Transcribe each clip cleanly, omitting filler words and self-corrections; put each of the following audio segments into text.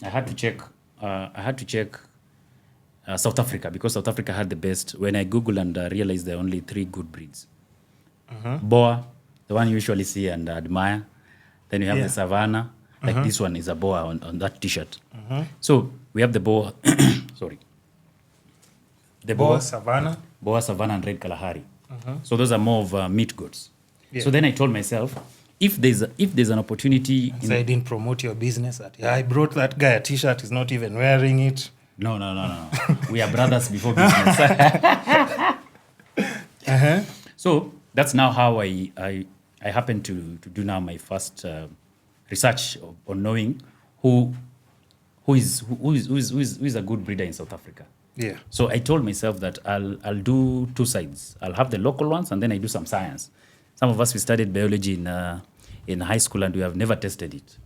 had to check. South Africa, because South Africa had the best. When I Googled and realized there are only 3 good breeds. Boer, the one you usually see and admire. Then you have the Savannah. Like this one is a Boer on that T-shirt. So we have the Boer. Sorry. The Boer Savannah. Boer Savannah and Red Kalahari. So those are more of meat goats. Yeah. So then I told myself, if there's an opportunity... So I didn't promote your business. I brought that guy a T-shirt. He's not even wearing it. No. We are brothers before business. So that's now how I happen to do now my first research on knowing who is a good breeder in South Africa. Yeah. So I told myself that I'll do 2 sides. I'll have the local ones and then I do some science. Some of us, we studied biology in high school and we have never tested it.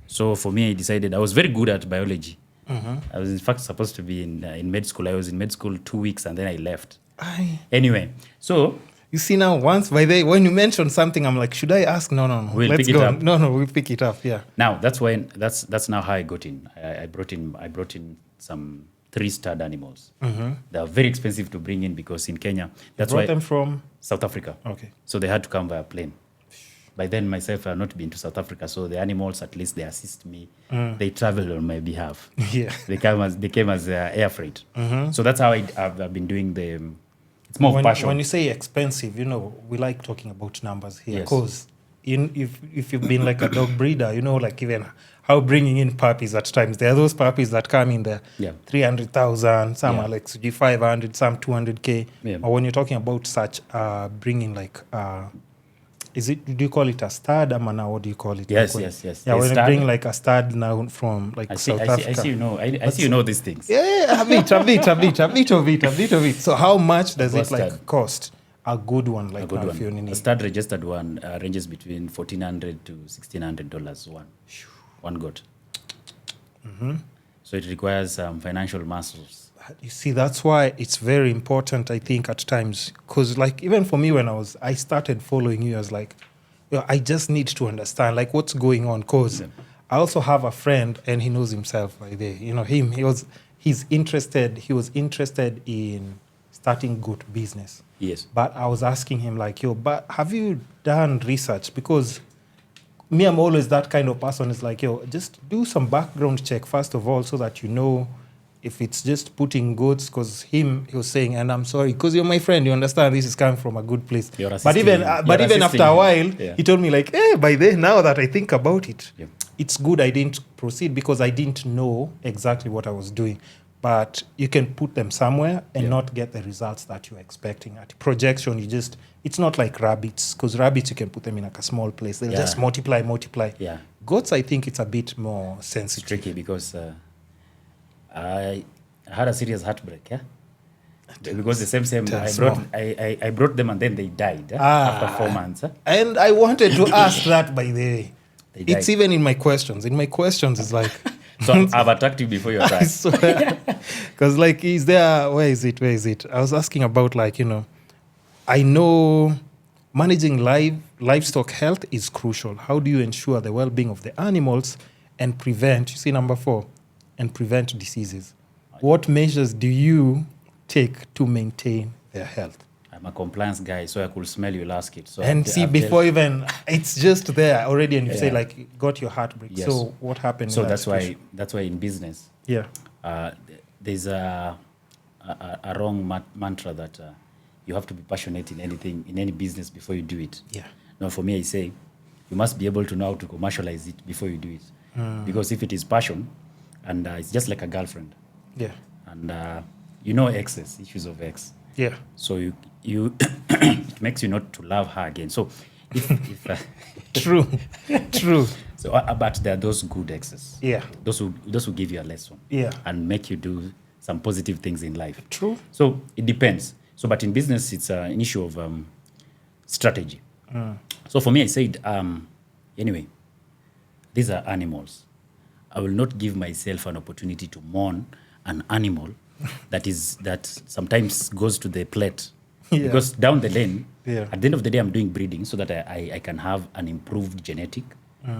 So for me, I decided I was very good at biology. I was in fact supposed to be in med school. I was in med school 2 weeks and then I left. Anyway, so... You see now, when you mention something, I'm like, should I ask? No. Let's go. No, we'll pick it up, yeah. Now, that's now how I got in. I brought in some 3 stud animals. They are very expensive to bring in because in Kenya... You brought them from? South Africa. Okay. So they had to come via plane. By then, myself, I have not been to South Africa, so the animals, at least, they assist me. They travel on my behalf. Yeah. They came as air freight. So that's how I've been doing the... It's more passion. When you say expensive, we like talking about numbers here. Because if you've been like a dog breeder, like even how bringing in puppies at times. There are those puppies that come in there, 300,000, some are like 500, some 200K. Yeah. Or when you're talking about such bringing like... do you call it a stud? Now, what do you call it? Yes. Yeah, when you bring like a stud now from like South Africa. I see you know these things. Yeah, a bit of it. So how much does it like cost? A good one, like a good one. A stud registered one ranges between $1,400 to $1,600 one goat. So it requires financial muscles. You see, that's why it's very important, I think, at times. Because, like, even for me, when I started following you, I was like, I just need to understand, like, what's going on. Because I also have a friend, and he knows himself by there. He was interested in starting goat business. Yes. But I was asking him, like, but have you done research? Because me, I'm always that kind of person. It's like, just do some background check, first of all, so that you know if it's just putting goats, because he was saying, and I'm sorry, because you're my friend, you understand this is coming from a good place. But even after a while, he told me like, by then, now that I think about it, it's good I didn't proceed because I didn't know exactly what I was doing. But you can put them somewhere and not get the results that you're expecting. At projection, it's not like rabbits, because rabbits, you can put them in like a small place. They'll just multiply. Yeah. Goats, I think it's a bit more sensitive. It's tricky because... I had a serious heartbreak, because the same I brought them and then they died after 4 months. And I wanted to ask that, by the way. It's even in my questions. In my questions, it's like... So I've attacked you before you attacked. Because like, where is it? I was asking about like, I know managing livestock health is crucial. How do you ensure the well-being of the animals and prevent, you see number 4, and prevent diseases? What measures do you take to maintain their health? I'm a compliance guy, so I could smell you ask it. So and see, before even, it's just there already, and you say like, you got your heartbreak. Yes. So what happened? So that's why in business, there's a wrong mantra that you have to be passionate in any business before you do it. Yeah. Now, for me, I say you must be able to know how to commercialize it before you do it, because if it is passion, and it's just like a girlfriend. Yeah. And excess, issues of X. Yeah. So you it makes you not to love her again. So if True. So but there are those good exes. Yeah. Those who give you a lesson. Yeah. And make you do some positive things in life. True. So it depends. So but in business it's an issue of strategy. So for me I said anyway, these are animals. I will not give myself an opportunity to mourn an animal that sometimes goes to the plate. Because down the lane, at the end of the day, I'm doing breeding so that I can have an improved genetic,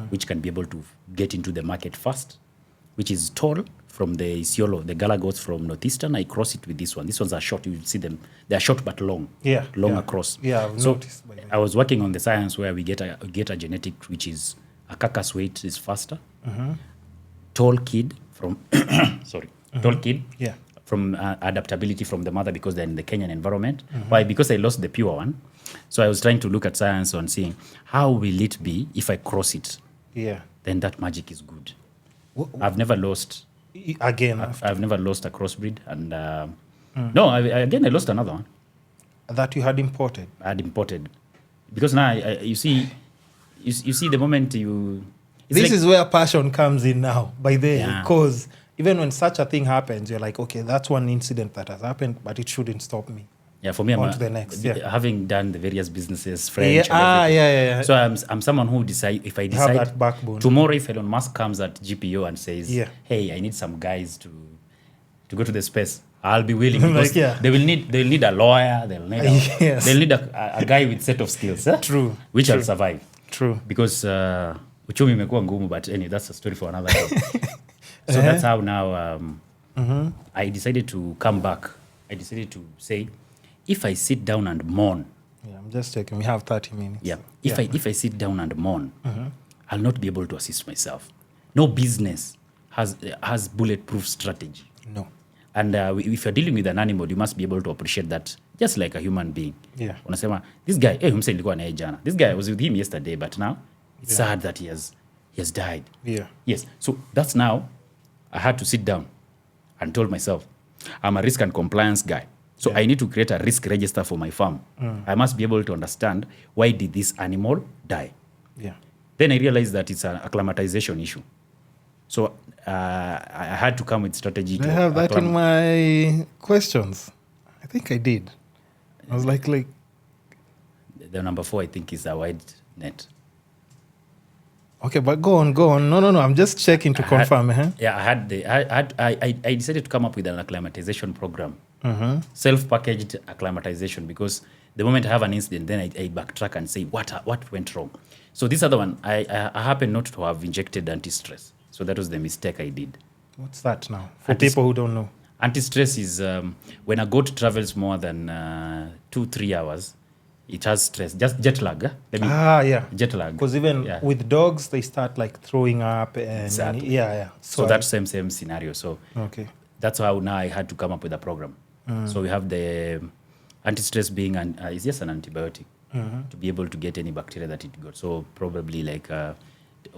which can be able to get into the market fast which is tall from the Isiolo, the Gala goats from Northeastern. I cross it with this one. These ones are short. You will see them. They are short but long. Yeah. Long across. Yeah, I've noticed. By the way. I was working on the science where we get a genetic which is a carcass weight is faster. Tall kid from tall kid. Yeah. From adaptability from the mother because they're in the Kenyan environment. Why? Because I lost the pure one. So I was trying to look at science on seeing how will it be if I cross it. Yeah. Then that magic is good. I've never lost. Again. I've never lost a crossbreed. And no, I lost another one. That you had imported? I had imported. Because now, you see the moment you... This is where passion comes in now, by the way. Yeah. Because even when such a thing happens, you're like, okay, that's one incident that has happened, but it shouldn't stop me. Yeah, for me, On to the next, yeah. having done the various businesses, French, Yeah. So I'm someone who if I decide have that backbone. tomorrow, if Elon Musk comes at GPO and says, Yeah. "Hey, I need some guys to go to the space," I'll be willing because Like, yeah. they'll need a lawyer, they'll need Yes. they'll need a guy with set of skills, True. which I'll survive. True. Because uchumi imekuwa ngumu, but anyway, that's a story for another day. So that's how now I decided to come back. I decided to say, if I sit down and mourn, Yeah, I'm just checking. We have 30 minutes. yeah, if I sit down and mourn, I'll not be able to assist myself. No business has bulletproof strategy. No. And if you're dealing with an animal, you must be able to appreciate that just like a human being. Yeah. Unasema, this guy, humse nilikuwa naye jana. This guy, I was with him yesterday, but now it's sad that he has died. Yeah. Yes. So that's now I had to sit down and told myself, I'm a risk and compliance guy. So I need to create a risk register for my farm. I must be able to understand, why did this animal die? Yeah. Then I realized that it's an acclimatization issue. So I had to come with strategy. I have that in my questions. I think I did. I was like the number 4, I think, is a wide net. okay, but go on. No. I'm just checking to confirm. I decided to come up with an acclimatization program. Self-packaged acclimatization, because the moment I have an incident, then I backtrack and say, what went wrong? So this other one, I happen not to have injected anti-stress. So that was the mistake I did. What's that now? For people who don't know. Anti-stress is when a goat travels more than 2-3 hours, it has stress. Just jet lag. Yeah. Jet lag. Because even with dogs, they start like throwing up. And Exactly. Yeah. So that's same scenario. So Okay. that's how now I had to come up with a program. So we have the anti-stress being it's just an antibiotic to be able to get any bacteria that it got. So probably like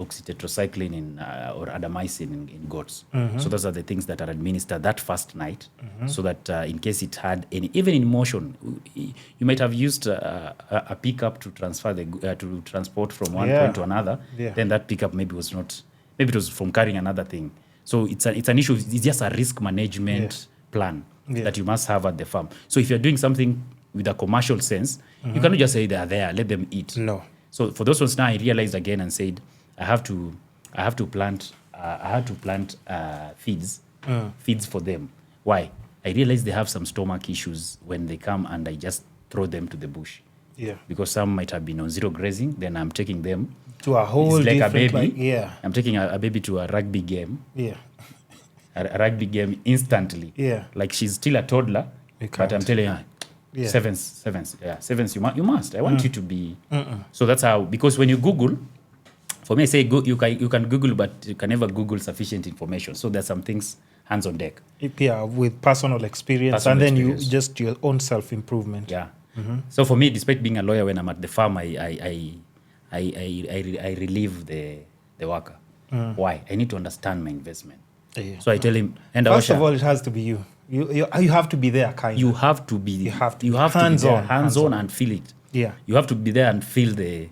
oxytetracycline or adamycin in goats. So those are the things that are administered that first night, so that in case it had any, even in motion, you might have used a pickup to transfer to transport from one point to another. Yeah. Then that pickup maybe it was from carrying another thing. So it's an issue. It's just a risk management plan that you must have at the farm. So if you're doing something with a commercial sense, you cannot just say they are there, let them eat. No. So for those ones now, I realized again and said, I have to plant feeds for them. Why? I realized they have some stomach issues when they come, and I just throw them to the bush. Yeah. Because some might have been on zero grazing, then I'm taking them To a whole it's like a different... baby. I'm taking a baby to a rugby game. Yeah. A rugby game instantly. Yeah. Like she's still a toddler, but I'm telling her, sevens. Yeah, sevens. You must. I want you to be. So that's how. Because when you Google, for me, I say you can Google, but you can never Google sufficient information. So there's some things hands on deck. Yeah, with personal experience, and then you just your own self improvement. Yeah. So for me, despite being a lawyer, when I'm at the farm, I relieve the worker. Why? I need to understand my investment. Yeah. So I tell him, and first of all, it has to be you. You have to be there, kind. You have to be. You have to hands-on, be hands-on and feel it. Yeah. You have to be there and feel the.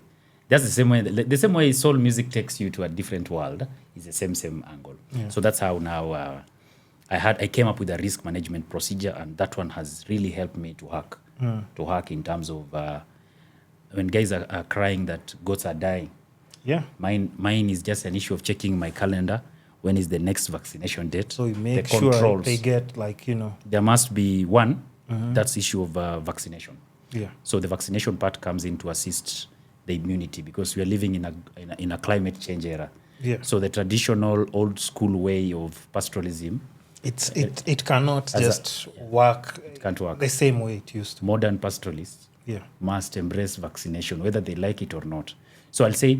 That's the same way. The same way soul music takes you to a different world is the same angle. Yeah. So that's how now I came up with a risk management procedure, and that one has really helped me to hack in terms of when guys are crying that goats are dying. Yeah. Mine is just an issue of checking my calendar. When is the next vaccination date? So you make sure they get There must be one. That's issue of vaccination. Yeah. So the vaccination part comes in to assist the immunity, because we are living in a climate change era. Yeah. So the traditional old school way of pastoralism, It cannot just work can't work. the same way it used to. Modern pastoralists Yeah. must embrace vaccination, whether they like it or not. So I'll say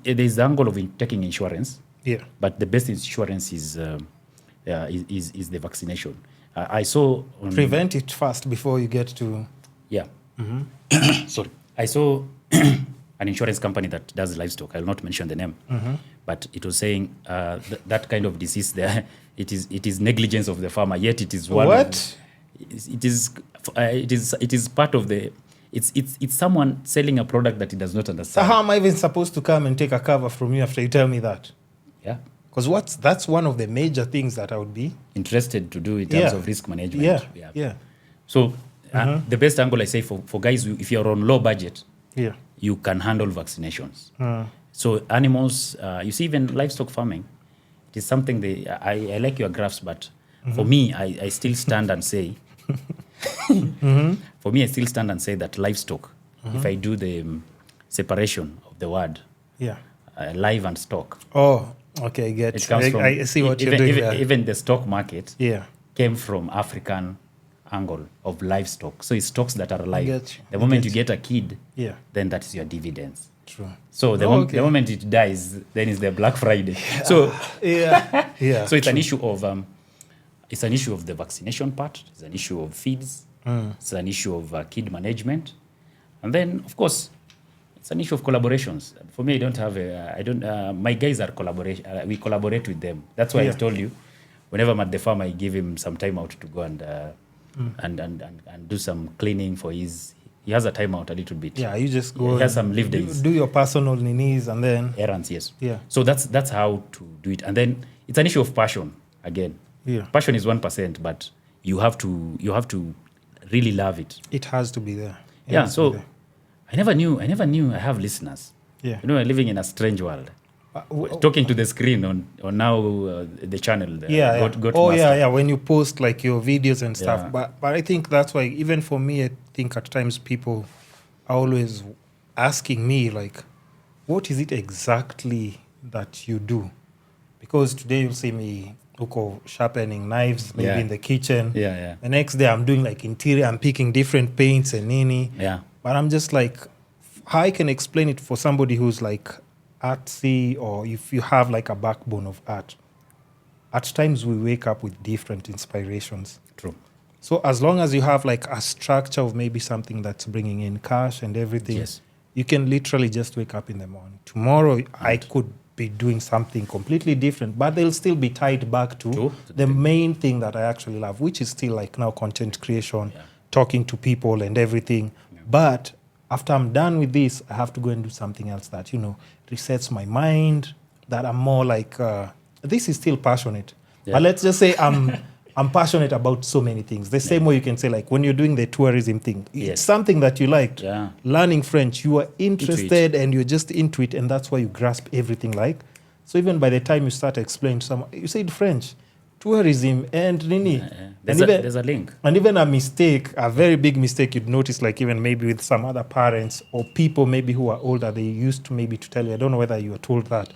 there's the angle of taking insurance, Yeah. but the best insurance is the vaccination. I saw Prevent it first before you get to. Yeah. Sorry. I saw an insurance company that does livestock. I'll not mention the name, but it was saying that kind of disease there, it is negligence of the farmer. Yet it is one. What? It is part of the. It's someone selling a product that he does not So understand. how am I even supposed to come and take a cover from you after you tell me that? Yeah. Because that's one of the major things that I would be Interested to do in terms of risk management. Yeah. So the best angle I say for guys, if you're on low budget, Yeah. you can handle vaccinations. So animals, you see, even livestock farming, it is something I like your graphs, but for me, I still stand and say, for me, I still stand and say that livestock, if I do the separation of the word, Yeah. live and stock, Oh, okay, I get it you. comes from, I see what you're doing there. even the stock market Yeah. came from African angle of livestock. So it's stocks that are alive. get you. The I moment get you get a kid, Yeah. then that is your dividends. True. So the moment it dies, then it's the Black Friday. So Yeah. Yeah. so it's an issue of the vaccination part. It's an issue of feeds. It's an issue of kid management, and then of course it's an issue of collaborations. For me, my guys are collaboration. We collaborate with them. That's why I told you, whenever I'm at the farm, I give him some time out to go and do some cleaning for his. He has a time out a little bit. Yeah, you just go. He has some leave days. Do your personal needs and then. Errands, yes. Yeah. So that's how to do it, and then it's an issue of passion again. Yeah. Passion is 1%, but you have to really love it. It has to be there. It Yeah. has to So be there. I never knew I have listeners. Yeah. You know, we're living in a strange world. Talking to the screen on now the channel. GoatMaster. When you post like your videos and stuff. Yeah. But I think that's why even for me, I think at times people are always asking me like, what is it exactly that you do? Because today you'll see me sharpening knives maybe in the kitchen. Yeah. The next day I'm doing like interior, I'm picking different paints and nini. Yeah. But I'm just like, how I can explain it for somebody who's like artsy, or if you have like a backbone of art. At times we wake up with different inspirations. True. So as long as you have like a structure of maybe something that's bringing in cash and everything, Yes. you can literally just wake up in the morning. Tomorrow I could be doing something completely different, but they'll still be tied back to the main thing that I actually love, which is still like now content creation, talking to people and everything. Yeah. But after I'm done with this, I have to go and do something else that, resets my mind, that I'm more like, this is still passionate. Yeah. But let's just say I'm passionate about so many things. The same way you can say, like, when you're doing the tourism thing, it's something that you liked. Yeah. Learning French, you are interested and you're just into it, and that's why you grasp everything like. So even by the time you start explaining to someone, you said French, tourism, and nini. There's a link. And even a mistake, a very big mistake you'd notice, like even maybe with some other parents or people maybe who are older, they used to maybe to tell you, I don't know whether you were told that,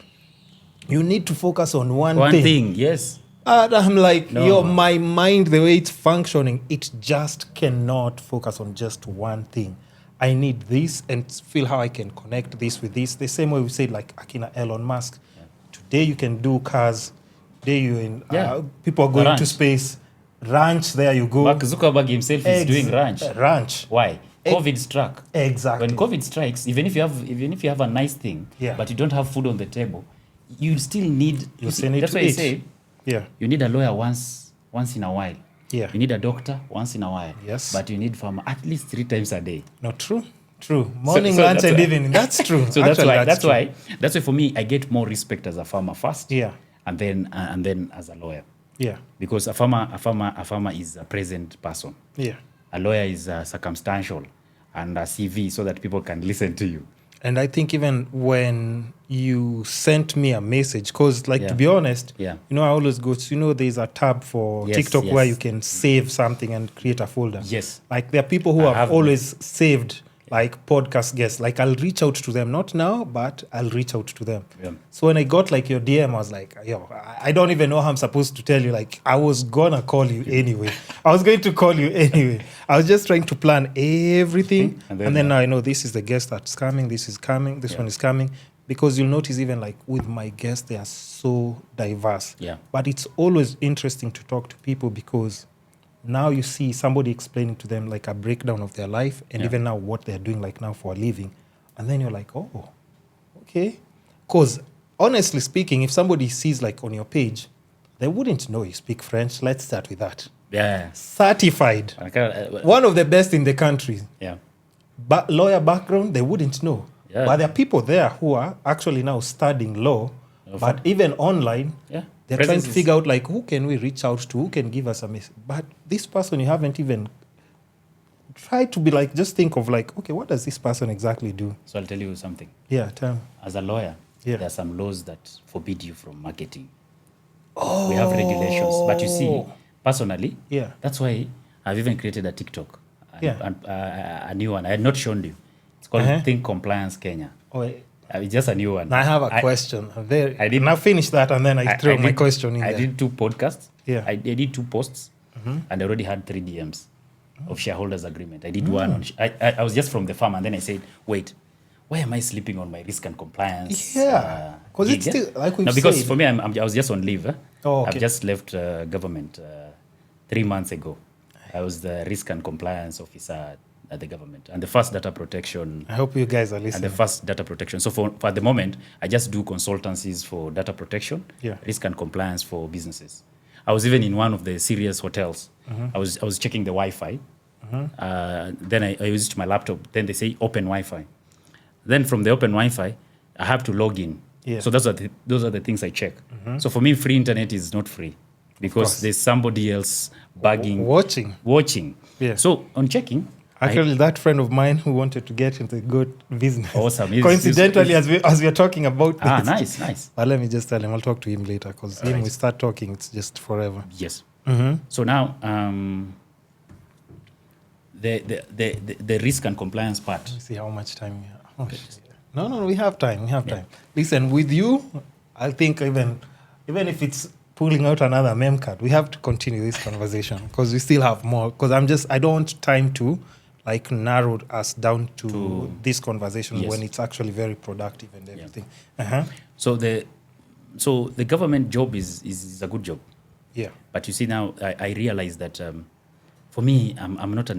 you need to focus on one thing. Yes. And I'm like, my mind, the way it's functioning, it just cannot focus on just one thing. I need this and feel how I can connect this with this. The same way we said, like Akina Elon Musk. Yeah. Today you can do cars. Today you in people are going to space. Ranch, there you go. Mark Zuckerberg himself is doing ranch. Ranch. Why? COVID struck. Exactly. When COVID strikes, even if you have a nice thing, but you don't have food on the table, you still need. That's why I say. Yeah. You need a lawyer once in a while. Yeah. You need a doctor once in a while. Yes. But you need farmer at least 3 times a day. No, true. Morning, lunch, and evening. That's true. So that's why for me, I get more respect as a farmer first. Yeah. And then as a lawyer. Yeah. Because a farmer is a present person. Yeah. A lawyer is circumstantial and a CV so that people can listen to you. And I think even when you sent me a message, because to be honest, I always go to, there's a tab for TikTok where you can save something and create a folder. Yes. Like there are people who have always saved like podcast guests. Like I'll reach out to them, not now, but I'll reach out to them. Yeah. So when I got like your DM, I was like, yo, I don't even know how I'm supposed to tell you. Like I was gonna call you anyway. I was going to call you anyway. I was just trying to plan everything. And then now I know this is the guest that's coming, this is coming, this one is coming. Because you'll notice even like with my guests, they are so diverse. Yeah. But it's always interesting to talk to people because now you see somebody explaining to them like a breakdown of their life and even now what they're doing like now for a living. And then you're like, oh, okay. Because honestly speaking, if somebody sees like on your page, they wouldn't know you speak French. Let's start with that. Yeah. Certified. One of the best in the country. Yeah. But lawyer background, they wouldn't know. Yeah. But there are people there who are actually now studying law, but even online, they're trying to figure out like who can we reach out to, who can give us a message. But this person you haven't even tried to be like, just think of like, okay, what does this person exactly do? So I'll tell you something. Yeah, tell me. As a lawyer, Yeah. there are some laws that forbid you from marketing. Oh. We have regulations. But you see, personally, that's why I've even created a TikTok. A new one. I had not shown you. It's called Think Compliance Kenya. Oh, it's just a new one. Now I have a question. I did now finish that and then I throw my question in there. I did 2 podcasts. Yeah. I did 2 posts and I already had 3 DMs of shareholders agreement. I did one on I was just from the farm and then I said, wait, why am I sleeping on my risk and compliance? Yeah. Because it's still like we've because said. for me I was just on leave. Oh, okay. I've just left government 3 months ago. I was the risk and compliance officer at the government and the first data protection. I hope you guys are listening. And the first data protection. So for the moment, I just do consultancies for data protection, risk and compliance for businesses. I was even in one of the serious hotels. I was checking the Wi-Fi. Then I used my laptop. Then they say open Wi-Fi. Then from the open Wi-Fi, I have to log in. Yeah. So those are the things I check. So for me, free internet is not free because there's somebody else bugging, watching. Yeah. So on checking. Actually, that friend of mine who wanted to get into the goat business. Awesome. Coincidentally, as we are talking about this. Nice. But let me just tell him, I'll talk to him later because we start talking, it's just forever. Yes. So now, the risk and compliance part. Let me see how much time we have. Oh, no, we have time. Listen, with you, I think even if it's pulling out another mem card, we have to continue this conversation because we still have more. Because I don't want time to like narrow us down to this conversation when it's actually very productive and everything. So the government job is a good job. Yeah. But you see now, I realize that for me, I'm not an